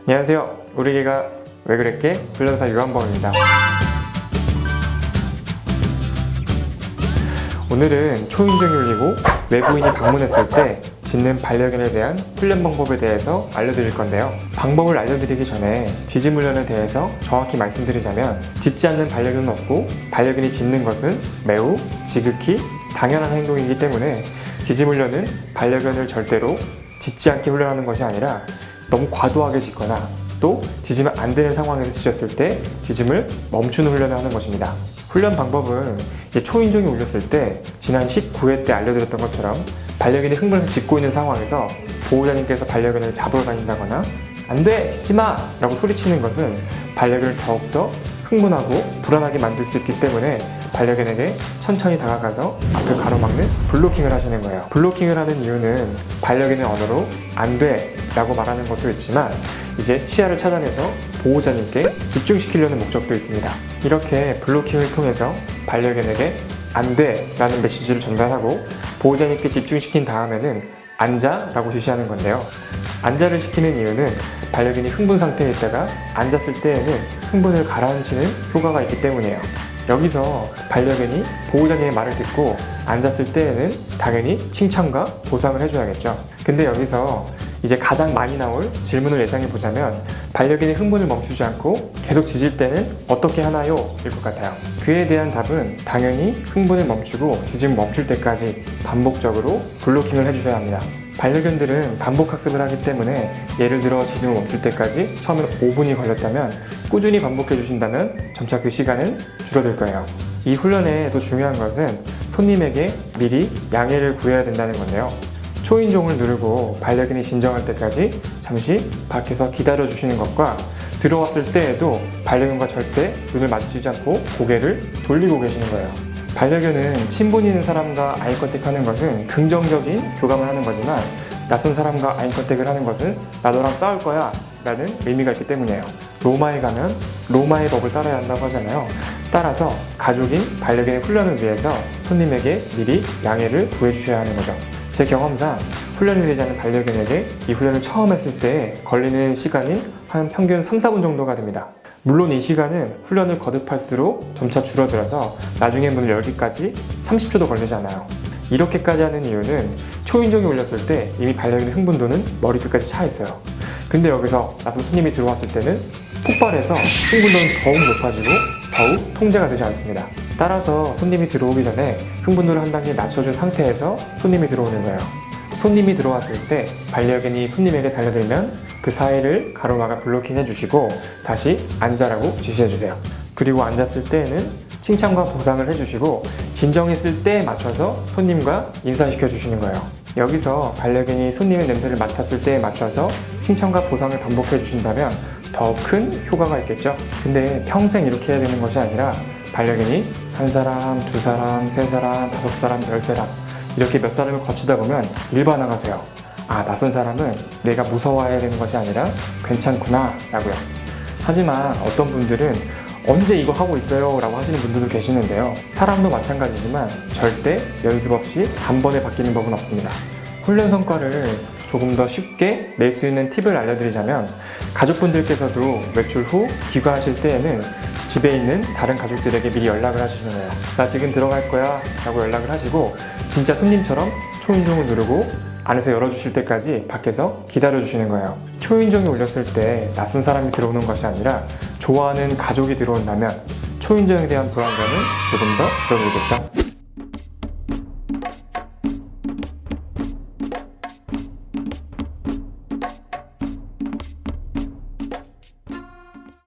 안녕하세요. 우리 개가 왜 그랬게 훈련사 유한범입니다. 오늘은 초인종이 울리고 외부인이 방문했을 때 짖는 반려견에 대한 훈련 방법에 대해서 알려드릴 건데요. 방법을 알려드리기 전에 짖음 훈련에 대해서 정확히 말씀드리자면, 짖지 않는 반려견은 없고 반려견이 짖는 것은 매우 지극히 당연한 행동이기 때문에 짖음 훈련은 반려견을 절대로 짖지 않게 훈련하는 것이 아니라 너무 과도하게 짖거나 또 짖으면 안 되는 상황에서 짖었을 때 짖음을 멈추는 훈련을 하는 것입니다. 훈련 방법은 초인종이 울렸을 때 지난 19회 때 알려드렸던 것처럼 반려견이 흥분해서 짖고 있는 상황에서 보호자님께서 반려견을 잡으러 다닌다거나 안 돼! 짖지 마! 라고 소리치는 것은 반려견을 더욱더 흥분하고 불안하게 만들 수 있기 때문에 반려견에게 천천히 다가가서 앞을 가로막는 블로킹을 하시는 거예요. 블로킹을 하는 이유는 반려견의 언어로 안 돼! 라고 말하는 것도 있지만 이제 시야를 차단해서 보호자님께 집중시키려는 목적도 있습니다. 이렇게 블로킹을 통해서 반려견에게 안 돼! 라는 메시지를 전달하고 보호자님께 집중시킨 다음에는 앉아! 라고 지시하는 건데요. 앉아를 시키는 이유는 반려견이 흥분 상태에 있다가 앉았을 때에는 흥분을 가라앉히는 효과가 있기 때문이에요. 여기서 반려견이 보호자님의 말을 듣고 앉았을 때에는 당연히 칭찬과 보상을 해줘야겠죠. 근데 여기서 이제 가장 많이 나올 질문을 예상해 보자면, 반려견이 흥분을 멈추지 않고 계속 짖을 때는 어떻게 하나요? 일 것 같아요. 그에 대한 답은 당연히 흥분을 멈추고 짖음을 멈출 때까지 반복적으로 블로킹을 해주셔야 합니다. 반려견들은 반복 학습을 하기 때문에 예를 들어 짖음을 멈출 때까지 처음에는 5분이 걸렸다면 꾸준히 반복해 주신다면 점차 그 시간은 줄어들 거예요. 이 훈련에 더 중요한 것은 손님에게 미리 양해를 구해야 된다는 건데요. 초인종을 누르고 반려견이 진정할 때까지 잠시 밖에서 기다려 주시는 것과 들어왔을 때에도 반려견과 절대 눈을 마주치지 않고 고개를 돌리고 계시는 거예요. 반려견은 친분이 있는 사람과 아이 컨택하는 것은 긍정적인 교감을 하는 거지만, 낯선 사람과 아이 컨택을 하는 것은 나 너랑 싸울 거야 라는 의미가 있기 때문이에요. 로마에 가면 로마의 법을 따라야 한다고 하잖아요. 따라서 가족인 반려견의 훈련을 위해서 손님에게 미리 양해를 구해주셔야 하는 거죠. 제 경험상 훈련이 되지 않은 반려견에게 이 훈련을 처음 했을 때 걸리는 시간이 한 평균 3-4분 정도가 됩니다. 물론 이 시간은 훈련을 거듭할수록 점차 줄어들어서 나중에 문을 열기까지 30초도 걸리지 않아요. 이렇게까지 하는 이유는 초인종이 울렸을 때 이미 반려견의 흥분도는 머리끝까지 차 있어요. 근데 여기서 낯선 손님이 들어왔을 때는 폭발해서 흥분도는 더욱 높아지고 더욱 통제가 되지 않습니다. 따라서 손님이 들어오기 전에 흥분도를 한 단계 낮춰준 상태에서 손님이 들어오는 거예요. 손님이 들어왔을 때 반려견이 손님에게 달려들면 그 사이를 가로막아 블로킹 해주시고 다시 앉아라고 지시해주세요. 그리고 앉았을 때에는 칭찬과 보상을 해주시고 진정했을 때에 맞춰서 손님과 인사시켜 주시는 거예요. 여기서 반려견이 손님의 냄새를 맡았을 때에 맞춰서 칭찬과 보상을 반복해 주신다면 더 큰 효과가 있겠죠. 근데 평생 이렇게 해야 되는 것이 아니라 반려견이 한 사람, 두 사람, 세 사람, 5사람, 10사람 이렇게 몇 사람을 거치다 보면 일반화가 돼요. 아, 낯선 사람은 내가 무서워해야 되는 것이 아니라 괜찮구나 라고요. 하지만 어떤 분들은 언제 이거 하고 있어요? 라고 하시는 분들도 계시는데요. 사람도 마찬가지지만 절대 연습 없이 단번에 바뀌는 법은 없습니다. 훈련 성과를 조금 더 쉽게 낼 수 있는 팁을 알려드리자면, 가족분들께서도 외출 후 귀가하실 때에는 집에 있는 다른 가족들에게 미리 연락을 하시는 거예요. 나 지금 들어갈 거야 라고 연락을 하시고 진짜 손님처럼 초인종을 누르고 안에서 열어주실 때까지 밖에서 기다려주시는 거예요. 초인종이 울렸을 때 낯선 사람이 들어오는 것이 아니라 좋아하는 가족이 들어온다면 초인종에 대한 불안감은 조금 더 줄어들겠죠.